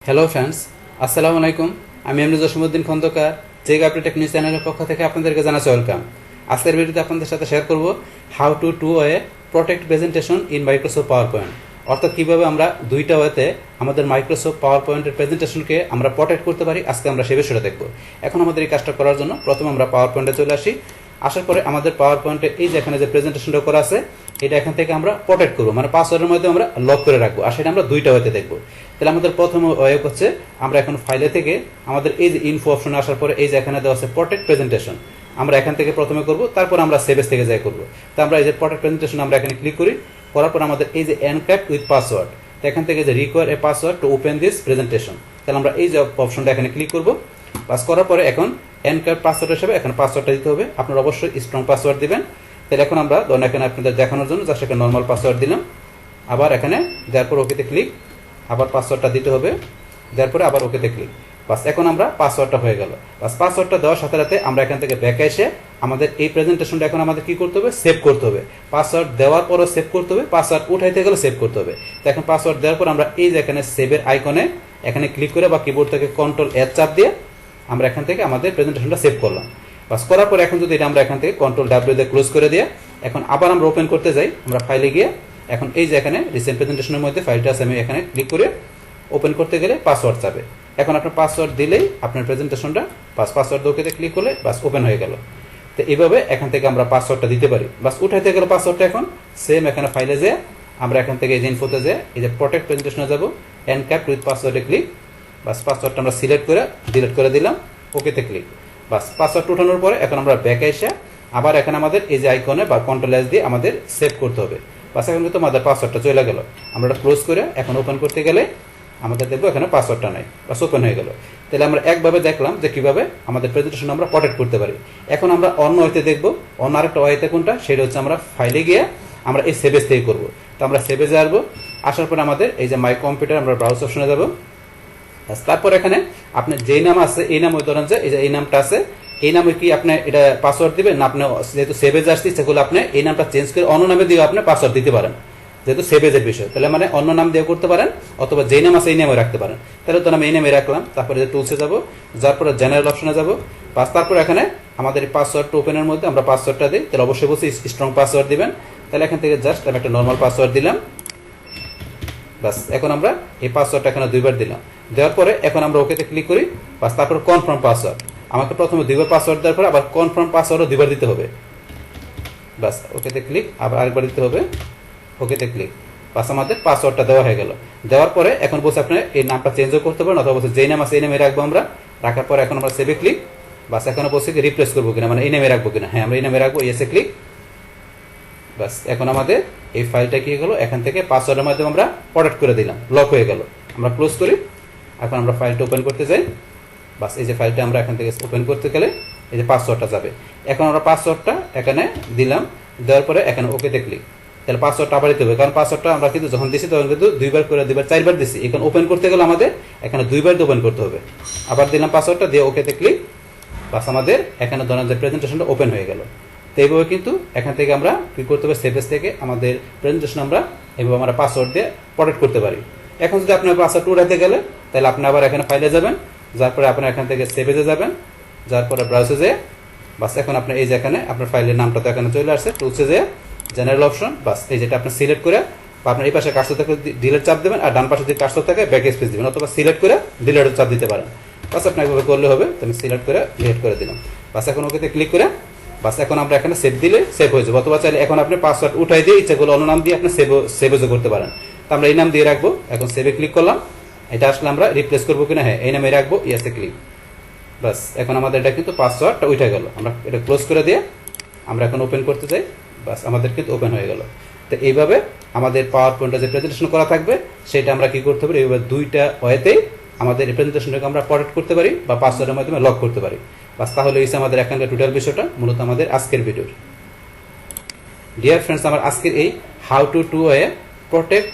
Hello friends, আসসালামু আলাইকুম। আমি এমনি জসিমউদ্দিন খন্দকার এনক্রিপ্টেড টেকনিক চ্যানেলের পক্ষ থেকে আপনাদেরকে জানাচ্ছি ওয়েলকাম। আজকের ভিডিওতে আপনাদের সাথে শেয়ার করব how to to way protect presentation in Microsoft PowerPoint. অর্থাৎ কীভাবে আমরা দুইটা ওয়েতে আমাদের মাইক্রোসফট পাওয়ার পয়েন্টের প্রেজেন্টেশনকে আমরা প্রোটেক্ট করতে পারি, আজকে আমরা সে বিষয়টা দেখব। এখন আমাদের এই কাজটা করার জন্য প্রথমে আমরা পাওয়ার পয়েন্টে চলে আসি। আসার পরে আমাদের পাওয়ার পয়েন্টে এই যে এখানে যে প্রেজেন্টেশনটা করা আছে, এটা এখান থেকে আমরা প্রোটেক্ট করবো, মানে পাসওয়ার্ডের মধ্যে আমরা লক করে রাখবো। আর সেটা আমরা দুইটা ওয়েতে দেখবো। তাহলে আমাদের প্রথম ওয়ে হচ্ছে আমরা এখন ফাইলে থেকে আমাদের এই যে ইনফো অপশনে আসার পরে এই যে এখানে দেওয়া আছে প্রোটেক্ট প্রেজেন্টেশন, আমরা এখান থেকে প্রথমে করব, তারপর আমরা সেভেজ থেকে যাই করবো। তো আমরা এই যে প্রোটেক্ট প্রেজেন্টেশন আমরা এখানে ক্লিক করি, করার পর আমাদের এই যে এনক্রিপ্ট উইথ পাসওয়ার্ড, তো এখান থেকে যে require a password to open this presentation, তাহলে আমরা এই যে অপশনটা এখানে ক্লিক করব। পাস করার পরে এখন এনক্রিপ্ট পাসওয়ার্ড হিসেবে এখন পাসওয়ার্ডটা দিতে হবে। আপনারা অবশ্যই স্ট্রং পাসওয়ার্ড দিবেন। তাহলে এখন আমরা ধরুন এখানে আপনাদের দেখানোর জন্য জাস্ট একটা নর্মাল পাসওয়ার্ড দিলাম, আবার এখানে দেওয়ার পর ওকেতে ক্লিক, আবার পাসওয়ার্ডটা দিতে হবে, দেওয়ার পরে আবার ওকেতে ক্লিক। বাস এখন আমরা পাসওয়ার্ডটা হয়ে গেল। বাস পাসওয়ার্ডটা দেওয়ার সাথে সাথে আমরা এখান থেকে ব্যাকে এসে আমাদের এই প্রেজেন্টেশনটা এখন আমাদের কি করতে হবে, সেভ করতে হবে। পাসওয়ার্ড দেওয়ার পরও সেভ করতে হবে, পাসওয়ার্ড উঠাইতে গেলে সেভ করতে হবে। তো এখন পাসওয়ার্ড দেওয়ার পর আমরা এই যে এখানে সেভের আইকনে এখানে ক্লিক করে বা কিবোর্ড থেকে কন্ট্রোল-এর চাপ দিয়ে আমরা এখান থেকে আমাদের প্রেজেন্টেশনটা সেভ করলাম। বাস করার পর এখন যদি এটা আমরা এখান থেকে কন্ট্রোল-W দিয়ে ক্লোজ করে দিয়ে এখন আবার আমরা ওপেন করতে যাই, আমরা ফাইলে গিয়ে এখন এই যে এখানে রিসেন্ট প্রেজেন্টেশনের মধ্যে ফাইলটা আছে, আমি এখানে ক্লিক করে ওপেন করতে গেলে পাসওয়ার্ড চাবে। এখন আপনার পাসওয়ার্ড দিলেই আপনার প্রেজেন্টেশনটা পাসওয়ার্ড ওকেতে ক্লিক করলে বাস ওপেন হয়ে গেল। তো এইভাবে এখান থেকে আমরা পাসওয়ার্ডটা দিতে পারি। বাস উঠাইতে গেলে পাসওয়ার্ডটা এখন সেম এখানে ফাইলে যেয়ে আমরা এখান থেকে এই যে ইনফোতে যেয়ে এই যে প্রোটেক্ট প্রেজেন্টেশনে যাবো, এনক্রিপ্ট উইথ পাসওয়ার্ডে ক্লিক, বাস পাসওয়ার্ডটা আমরা সিলেক্ট করে ডিলিট করে দিলাম, ওকেতে ক্লিক। বাস পাসওয়ার্ড উঠানোর পরে এখন আমরা ব্যাকে এসে আবার এখানে আমাদের এই যে আইকনে বা কন্ট্রোল-S দিয়ে আমাদের সেভ করতে হবে। বাস এখন কিন্তু আমাদের পাসওয়ার্ডটা চলে গেল। আমরা এটা ক্লোজ করে এখন ওপেন করতে গেলে আমাদের দেখবো এখানে পাসওয়ার্ডটা নাই, বাস ওপেন হয়ে গেল। তাহলে আমরা একভাবে দেখলাম যে কিভাবে আমাদের প্রেজেন্টেশন আমরা প্রোটেক্ট করতে পারি। এখন আমরা অন্য ওয়েতে দেখবো, অন্য আরেকটা ওয়েতে কোনটা, সেটা হচ্ছে আমরা ফাইলে গিয়ে আমরা এই সেভেজ থেকে করবো। তো আমরা সেভেজে আসবো, আসার পরে আমাদের এই যে মাই কম্পিউটার আমরা ব্রাউজ অপশনে যাবো। তারপর এখানে আপনার যেই নাম আছে এই নাম, ওই ধরেন যে এই নামটা আছে, এই নামে কি আপনি এটা পাসওয়ার্ড দিবেন না, আপনি যেহেতু সেভেজ আসছে সেগুলো আপনি এই নামটা চেঞ্জ করে অন্য নামে দিয়ে আপনি পাসওয়ার্ড দিতে পারেন, যেহেতু সেভেজের বিষয়। তাহলে মানে অন্য নাম দিয়ে করতে পারেন, অথবা যেই নাম আছে এই নামে রাখতে পারেন। তাহলে তো আমি এই নামে রাখলাম, তারপরে যে টুলসে যাবো, যার পরে জেনারেল অপশনে যাবো। বাস তারপর এখানে আমাদের পাসওয়ার্ড ওপেনের মধ্যে আমরা পাসওয়ার্ডটা দিই, তাহলে অবশ্যই বলছি স্ট্রং পাসওয়ার্ড দিবেন। তাহলে এখান থেকে জাস্ট আমি একটা নর্মাল পাসওয়ার্ড দিলাম। বাস এখন আমরা এই পাসওয়ার্ডটা এখানে দুইবার দিলাম, দেওয়ার পরে এখন আমরা ওকেতে ক্লিক করি। বাস তারপর কনফার্ম পাসওয়ার্ড, আমাকে প্রথমে দুইবার পাসওয়ার্ড দেওয়ার পরে আবার কনফার্ম পাসওয়ার্ডও দুইবার দিতে হবে। বাস ওকেতে ক্লিক, আবার আরেকবার দিতে হবে, ওকেতে ক্লিক। বাস আমাদের পাসওয়ার্ডটা দেওয়া হয়ে গেল। দেওয়ার পরে এখন বলছে আপনি এই নামটা চেঞ্জও করতে পারেন, অথবা বলছে যেই নাম আছে এই নামে রাখবো আমরা। রাখার পরে এখন আমরা সেভে ক্লিক। বাস এখন বলছে কি রিপ্লেস করবো কিনা, মানে এই নামে রাখবো কিনা, হ্যাঁ আমরা এই নামে রাখবো, ইয়েসে ক্লিক। বাস এখন আমাদের এই ফাইলটা কি হলো, এখান থেকে পাসওয়ার্ডের মাধ্যমে আমরা প্রোটেক্ট করে দিলাম, লক হয়ে গেল। আমরা ক্লোজ করি, এখন আমরা ফাইলটা ওপেন করতে যাই। বাস এই যে ফাইলটা আমরা এখান থেকে ওপেন করতে গেলে এই যে পাসওয়ার্ডটা যাবে। এখন আমরা পাসওয়ার্ডটা এখানে দিলাম, দেওয়ার পরে এখানে ওকেতে ক্লিক। তাহলে পাসওয়ার্ডটা আবার দিতে হবে, কারণ পাসওয়ার্ডটা আমরা কিন্তু যখন দিছি তখন কিন্তু দুইবার করে দুইবার চারবার দিছি। এখন ওপেন করতে গেলে আমাদের এখানে দুইবার ওপেন করতে হবে। আবার দিলাম পাসওয়ার্ডটা দিয়ে ওকেতে ক্লিক। বাস আমাদের এখানে ধরেন যে প্রেজেন্টেশনটা ওপেন হয়ে গেল। তো এইভাবে কিন্তু এখান থেকে আমরা কি করতে হবে, সেভেজ থেকে আমাদের প্রেজেন্টেশন আমরা এইভাবে আমরা পাসওয়ার্ড দিয়ে প্রোটেক্ট করতে পারি। এখন যদি আপনার পাসওয়ার্ড উঠাতে গেলে তাহলে আপনি আবার এখানে ফাইলে যাবেন, যার পরে আপনার এখান থেকে সেভেজে যাবেন, যার পরে ব্রাউজে যেয়ে বাস এখন আপনার এই যে এখানে আপনার ফাইলের নামটা তো এখানে চলে আসছে, টুলসে যেয়ে জেনারেল অপশন, বাস এই যেটা আপনি সিলেক্ট করে বা আপনার এই পাশে কার্সর থাকে ডিলিট চাপ দেবেন, আর ডান পাশে যদি কার্সর থাকে ব্যাক স্পেস দিবেন, অথবা সিলেক্ট করে ডিলিট চাপ দিতে পারেন। বাস আপনি একভাবে করলে হবে। তো আমি সিলেক্ট করে ডিলিট করে দিলাম। বাস এখন ওকেতে ক্লিক করে বাস এখন আমরা এখানে সেভ দিলে সেভ হয়ে যাবে, অথবা চাইলে এখন আপনি পাসওয়ার্ড উঠাই দিয়ে ইচ্ছা করলে অন্য নাম দিয়ে আপনি সেভেজও করতে পারেন। তো আমরা এই নাম দিয়ে রাখবো, এখন সেভে ক্লিক করলাম। এটা আসলে আমরা রিপ্লেস করবো কিনা, হ্যাঁ এই নামে রাখবো, ইয়েসে ক্লিক। বাস এখন আমাদের এটা কিন্তু পাসওয়ার্ডটা উঠে গেল। আমরা এটা ক্লোজ করে দিয়ে আমরা এখন ওপেন করতে যাই, বাস আমাদের কিন্তু ওপেন হয়ে গেল। তো এইভাবে আমাদের পাওয়ার পয়েন্টে যে প্রেজেন্টেশন করা থাকবে সেটা আমরা কি করতে পারি, এইভাবে দুইটা ওয়েতেই আমাদের এই প্রেজেন্টেশনটাকে আমরা প্রোটেক্ট করতে পারি বা পাসওয়ার্ডের মাধ্যমে লক করতে পারি। বাস তাহলে এই আমাদের এখানকার টোটাল বিষয়টা মূলত আমাদের আজকের ভিডিওর। ডিয়ার ফ্রেন্ডস, আমার আজকের এই how to to way protect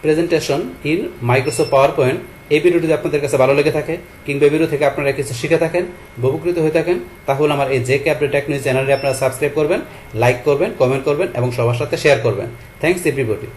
presentation in Microsoft PowerPoint, এই ভিডিওটি যদি আপনাদের কাছে ভালো লেগে থাকে কিংবা এই ভিডিও থেকে আপনারা কিছু শিখে থাকেন, উপকৃত হয়ে থাকেন, তাহলে আমার এই এনক্রিপ্টেড টেকনিক চ্যানেলটি আপনারা সাবস্ক্রাইব করবেন, লাইক করবেন, কমেন্ট করবেন এবং সবার সাথে শেয়ার করবেন। Thanks everybody.